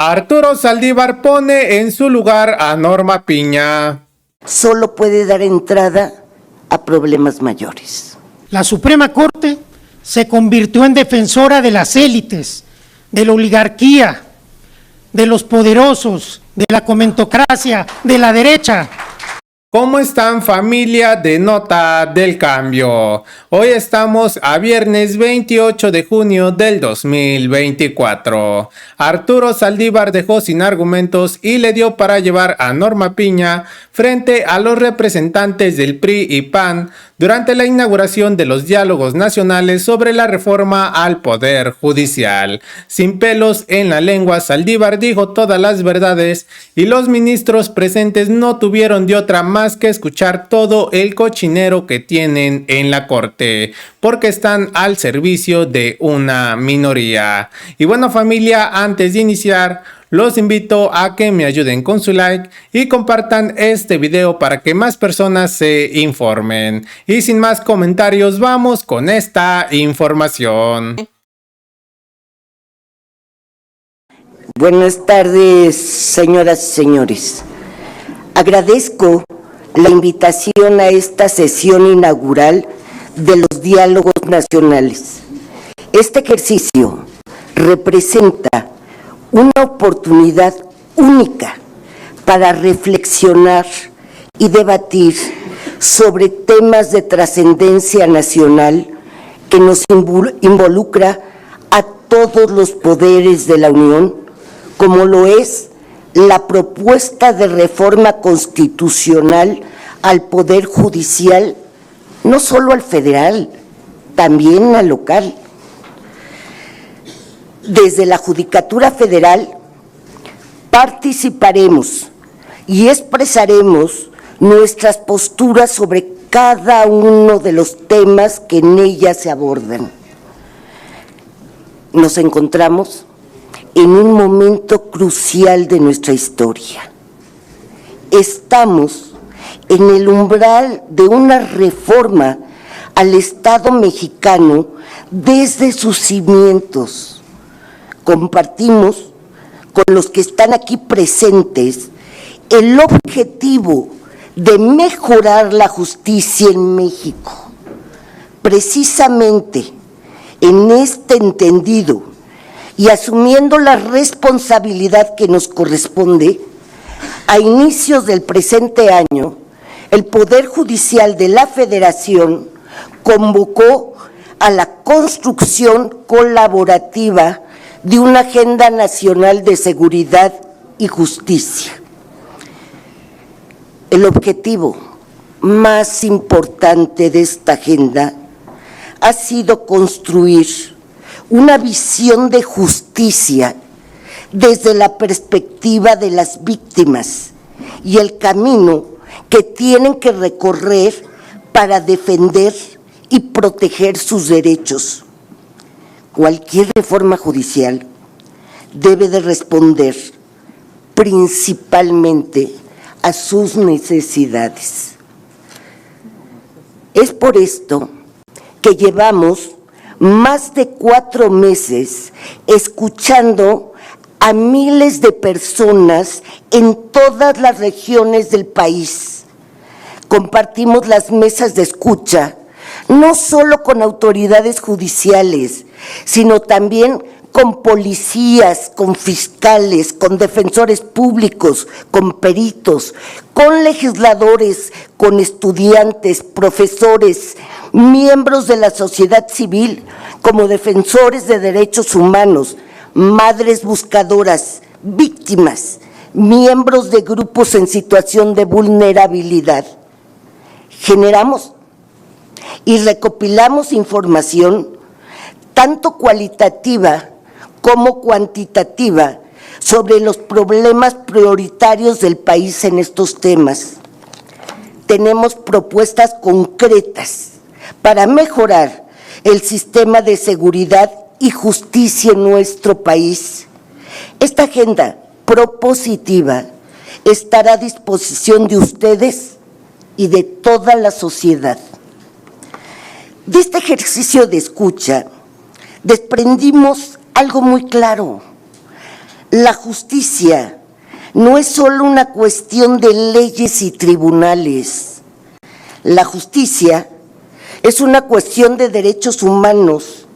Arturo Saldívar pone en su lugar a Norma Piña. Solo puede dar entrada a problemas mayores. La Suprema Corte se convirtió en defensora de las élites, de la oligarquía, de los poderosos, de la comentocracia, de la derecha. ¿Cómo están, familia de Nota del Cambio? Hoy estamos a viernes 28 de junio del 2024. Arturo Saldívar dejó sin argumentos y le dio para llevar a Norma Piña frente a los representantes del PRI y PAN durante la inauguración de los diálogos nacionales sobre la reforma al Poder Judicial. Sin pelos en la lengua, Saldívar dijo todas las verdades y los ministros presentes no tuvieron de otra más que escuchar todo el cochinero que tienen en la corte, porque están al servicio de una minoría. Y bueno, familia, antes de iniciar, los invito a que me ayuden con su like y compartan este video para que más personas se informen. Y sin más comentarios, vamos con esta información. Buenas tardes, señoras y señores. Agradezco la invitación a esta sesión inaugural de los diálogos nacionales. Este ejercicio representa una oportunidad única para reflexionar y debatir sobre temas de trascendencia nacional que nos involucra a todos los poderes de la Unión, como lo es la propuesta de reforma constitucional al Poder Judicial, no solo al federal, también al local. Desde la Judicatura Federal participaremos y expresaremos nuestras posturas sobre cada uno de los temas que en ella se abordan. Nos encontramos en un momento crucial de nuestra historia. Estamos en el umbral de una reforma al Estado mexicano desde sus cimientos. Compartimos con los que están aquí presentes el objetivo de mejorar la justicia en México. Precisamente en este entendido y asumiendo la responsabilidad que nos corresponde, a inicios del presente año, el Poder Judicial de la Federación convocó a la construcción colaborativa de una agenda nacional de seguridad y justicia. El objetivo más importante de esta agenda ha sido construir una visión de justicia desde la perspectiva de las víctimas y el camino que tienen que recorrer para defender y proteger sus derechos. Cualquier reforma judicial debe de responder principalmente a sus necesidades. Es por esto que llevamos más de 4 meses escuchando a miles de personas en todas las regiones del país. Compartimos las mesas de escucha, no solo con autoridades judiciales, sino también con policías, con fiscales, con defensores públicos, con peritos, con legisladores, con estudiantes, profesores, miembros de la sociedad civil, como defensores de derechos humanos, madres buscadoras, víctimas, miembros de grupos en situación de vulnerabilidad. Generamos y recopilamos información tanto cualitativa como cuantitativa sobre los problemas prioritarios del país en estos temas. Tenemos propuestas concretas para mejorar el sistema de seguridad y justicia en nuestro país. Esta agenda propositiva estará a disposición de ustedes y de toda la sociedad. De este ejercicio de escucha desprendimos algo muy claro. La justicia no es solo una cuestión de leyes y tribunales. La justicia es una cuestión de derechos humanos,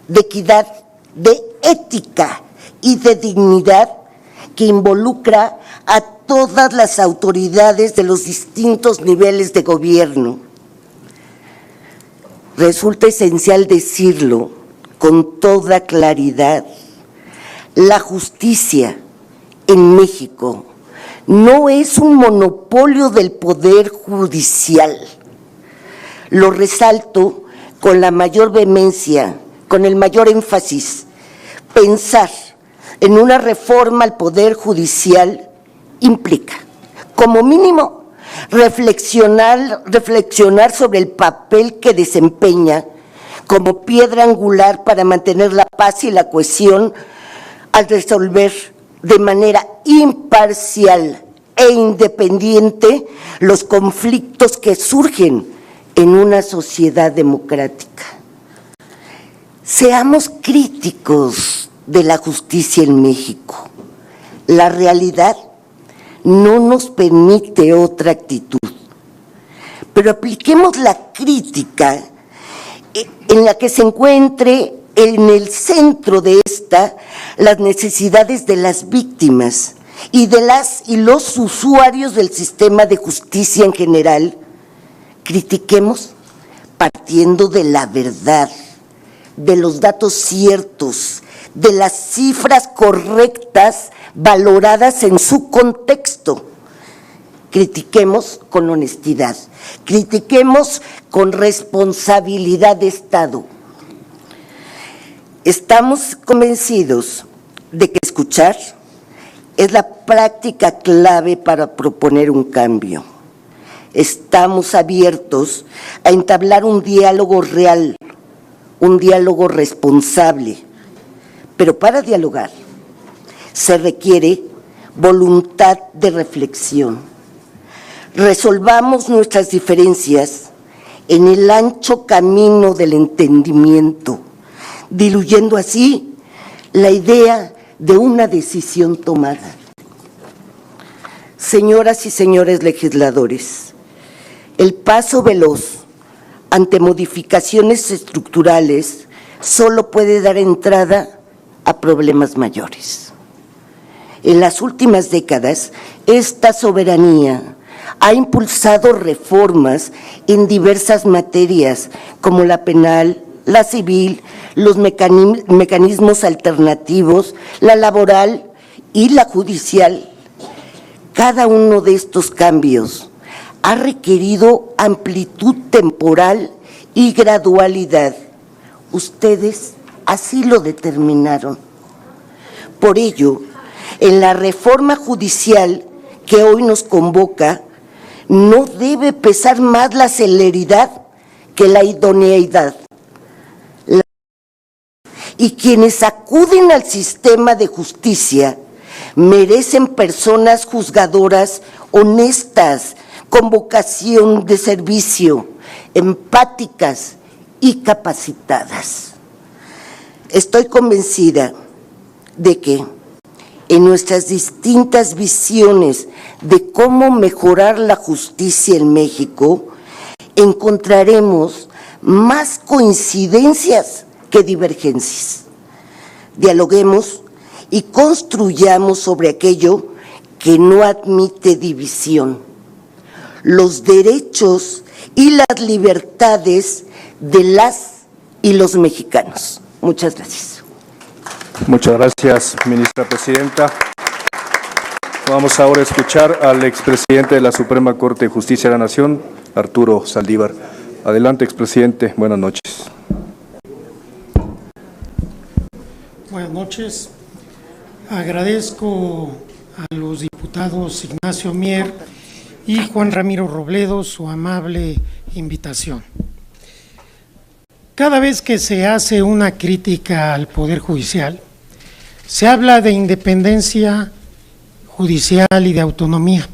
de equidad, de ética y de dignidad que involucra a todas las autoridades de los distintos niveles de gobierno. Resulta esencial decirlo con toda claridad. La justicia en México no es un monopolio del Poder Judicial. Lo resalto con la mayor vehemencia, con el mayor énfasis. Pensar en una reforma al Poder Judicial implica, como mínimo, reflexionar sobre el papel que desempeña como piedra angular para mantener la paz y la cohesión al resolver de manera imparcial e independiente los conflictos que surgen en una sociedad democrática. Seamos críticos de la justicia en México. La realidad no nos permite otra actitud, pero apliquemos la crítica en la que se encuentre en el centro de esta las necesidades de las víctimas y de las y los usuarios del sistema de justicia en general. Critiquemos partiendo de la verdad, de los datos ciertos, de las cifras correctas valoradas en su contexto. Critiquemos con honestidad, critiquemos con responsabilidad de Estado. Estamos convencidos de que escuchar es la práctica clave para proponer un cambio. Estamos abiertos a entablar un diálogo real, un diálogo responsable, pero para dialogar se requiere voluntad de reflexión. Resolvamos nuestras diferencias en el ancho camino del entendimiento, diluyendo así la idea de una decisión tomada. Señoras y señores legisladores, el paso veloz ante modificaciones estructurales solo puede dar entrada a problemas mayores. En las últimas décadas, esta soberanía ha impulsado reformas en diversas materias, como la penal, la civil, los mecanismos alternativos, la laboral y la judicial. Cada uno de estos cambios ha requerido amplitud temporal y gradualidad. Ustedes así lo determinaron. Por ello, en la reforma judicial que hoy nos convoca, no debe pesar más la celeridad que la idoneidad. Y quienes acuden al sistema de justicia merecen personas juzgadoras honestas, con vocación de servicio, empáticas y capacitadas. Estoy convencida de que en nuestras distintas visiones de cómo mejorar la justicia en México, encontraremos más coincidencias que divergencias. Dialoguemos y construyamos sobre aquello que no admite división, los derechos y las libertades de las y los mexicanos. Muchas gracias. Muchas gracias, ministra presidenta. Vamos ahora a escuchar al expresidente de la Suprema Corte de Justicia de la Nación, Arturo Saldívar. Adelante, expresidente. Buenas noches. Buenas noches. Agradezco a los diputados Ignacio Mier y Juan Ramiro Robledo su amable invitación. Cada vez que se hace una crítica al Poder Judicial, se habla de independencia judicial y de autonomía,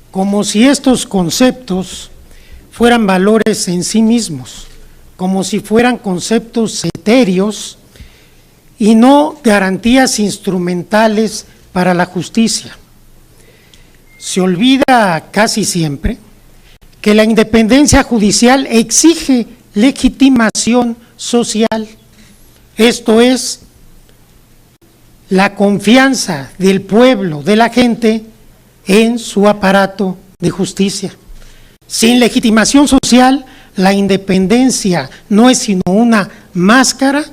como si estos conceptos fueran valores en sí mismos, como si fueran conceptos etéreos y no garantías instrumentales para la justicia. Se olvida casi siempre que la independencia judicial exige legitimación social, esto es, la confianza del pueblo, de la gente, en su aparato de justicia. Sin legitimación social, la independencia no es sino una máscara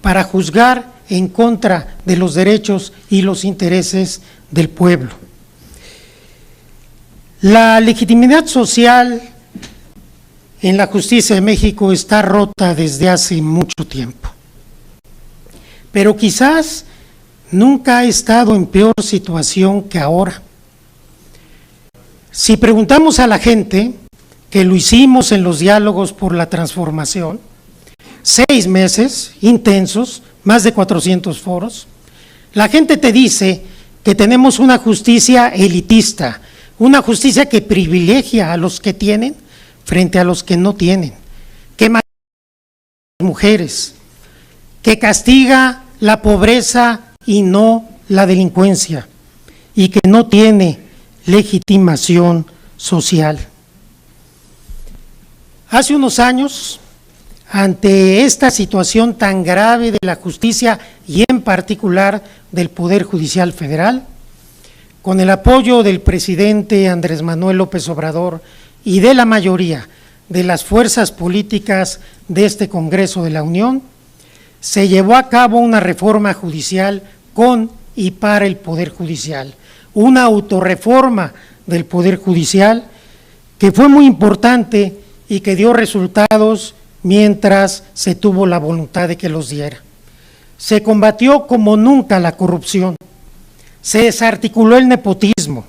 para juzgar en contra de los derechos y los intereses del pueblo. La legitimidad social en la justicia de México está rota desde hace mucho tiempo, pero quizás nunca ha estado en peor situación que ahora. Si preguntamos a la gente, que lo hicimos en los diálogos por la transformación, 6 meses intensos, más de 400 foros, la gente te dice que tenemos una justicia elitista, una justicia que privilegia a los que tienen frente a los que no tienen, que mata a las mujeres, que castiga la pobreza y no la delincuencia, y que no tiene legitimación social. Hace unos años, ante esta situación tan grave de la justicia y en particular del Poder Judicial Federal, con el apoyo del presidente Andrés Manuel López Obrador y de la mayoría de las fuerzas políticas de este Congreso de la Unión, se llevó a cabo una reforma judicial con y para el Poder Judicial, una autorreforma del Poder Judicial que fue muy importante y que dio resultados mientras se tuvo la voluntad de que los diera. Se combatió como nunca la corrupción, se desarticuló el nepotismo,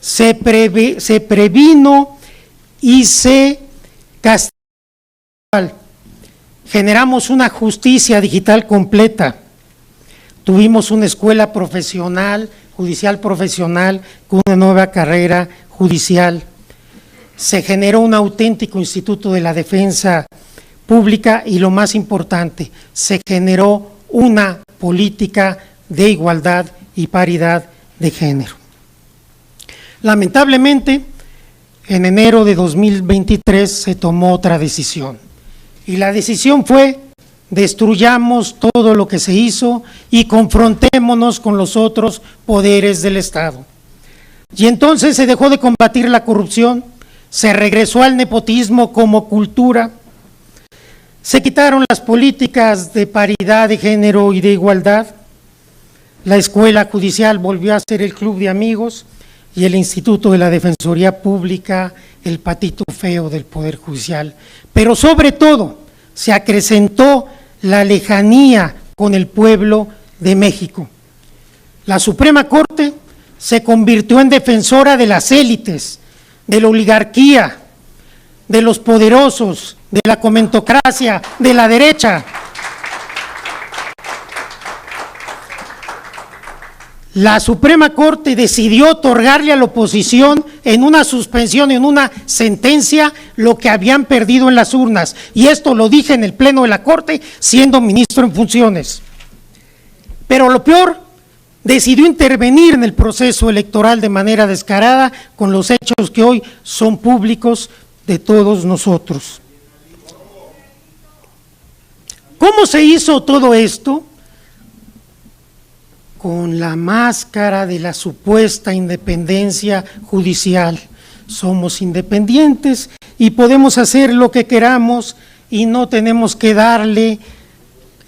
se previno y se castigó. Generamos una justicia digital completa, tuvimos una escuela profesional, judicial profesional, con una nueva carrera judicial. Se generó un auténtico instituto de la defensa pública y lo más importante, se generó una política de igualdad y paridad de género. Lamentablemente, en enero de 2023 se tomó otra decisión y la decisión fue: destruyamos todo lo que se hizo y confrontémonos con los otros poderes del Estado. Y entonces se dejó de combatir la corrupción, se regresó al nepotismo como cultura, se quitaron las políticas de paridad de género y de igualdad, la escuela judicial volvió a ser el club de amigos y el Instituto de la Defensoría Pública, el patito feo del Poder Judicial. Pero sobre todo se acrecentó la lejanía con el pueblo de México. La Suprema Corte se convirtió en defensora de las élites, de la oligarquía, de los poderosos, de la comentocracia, de la derecha. La Suprema Corte decidió otorgarle a la oposición en una suspensión, en una sentencia, lo que habían perdido en las urnas. Y esto lo dije en el Pleno de la Corte, siendo ministro en funciones. Pero lo peor, decidió intervenir en el proceso electoral de manera descarada con los hechos que hoy son públicos de todos nosotros. ¿Cómo se hizo todo esto? Con la máscara de la supuesta independencia judicial. Somos independientes y podemos hacer lo que queramos y no tenemos que darle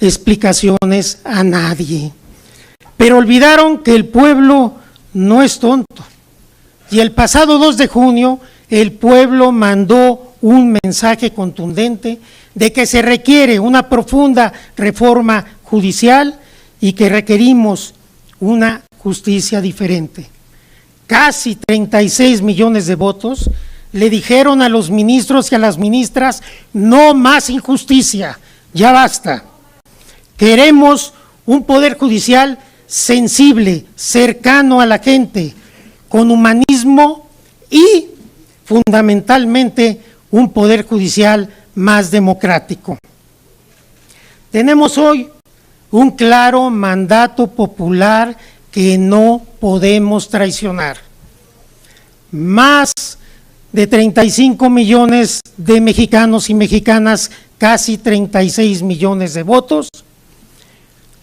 explicaciones a nadie. Pero olvidaron que el pueblo no es tonto. Y el pasado 2 de junio, el pueblo mandó un mensaje contundente de que se requiere una profunda reforma judicial y que requerimos una justicia diferente. Casi 36 millones de votos le dijeron a los ministros y a las ministras: no más injusticia, ya basta. Queremos un poder judicial sensible, cercano a la gente, con humanismo y fundamentalmente un poder judicial más democrático. Tenemos hoy un claro mandato popular que no podemos traicionar. Más de 35 millones de mexicanos y mexicanas, casi 36 millones de votos,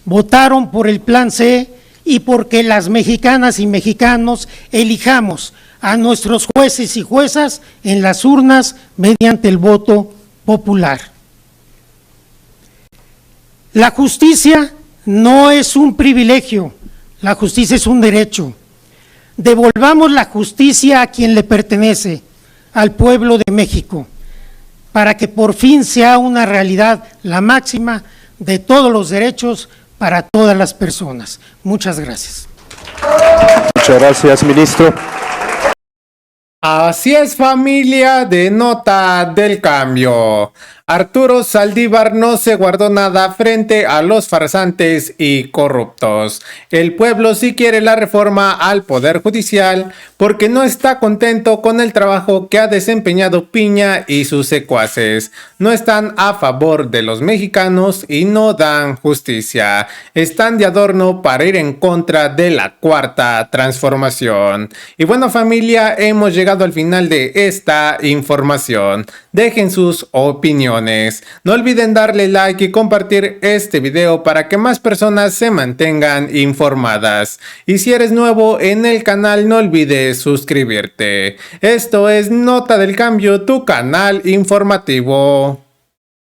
votaron por el Plan C y porque las mexicanas y mexicanos elijamos a nuestros jueces y juezas en las urnas mediante el voto popular. La justicia no es un privilegio, la justicia es un derecho. Devolvamos la justicia a quien le pertenece, al pueblo de México, para que por fin sea una realidad la máxima de todos los derechos para todas las personas. Muchas gracias. Muchas gracias, ministro. Así es, familia de Nota del Cambio. Arturo Saldívar no se guardó nada frente a los farsantes y corruptos. El pueblo sí quiere la reforma al Poder Judicial porque no está contento con el trabajo que ha desempeñado Piña y sus secuaces. No están a favor de los mexicanos y no dan justicia. Están de adorno para ir en contra de la Cuarta Transformación. Y bueno, familia, hemos llegado al final de esta información. Dejen sus opiniones. No olviden darle like y compartir este video para que más personas se mantengan informadas. Y si eres nuevo en el canal, no olvides suscribirte. Esto es Nota del Cambio, tu canal informativo.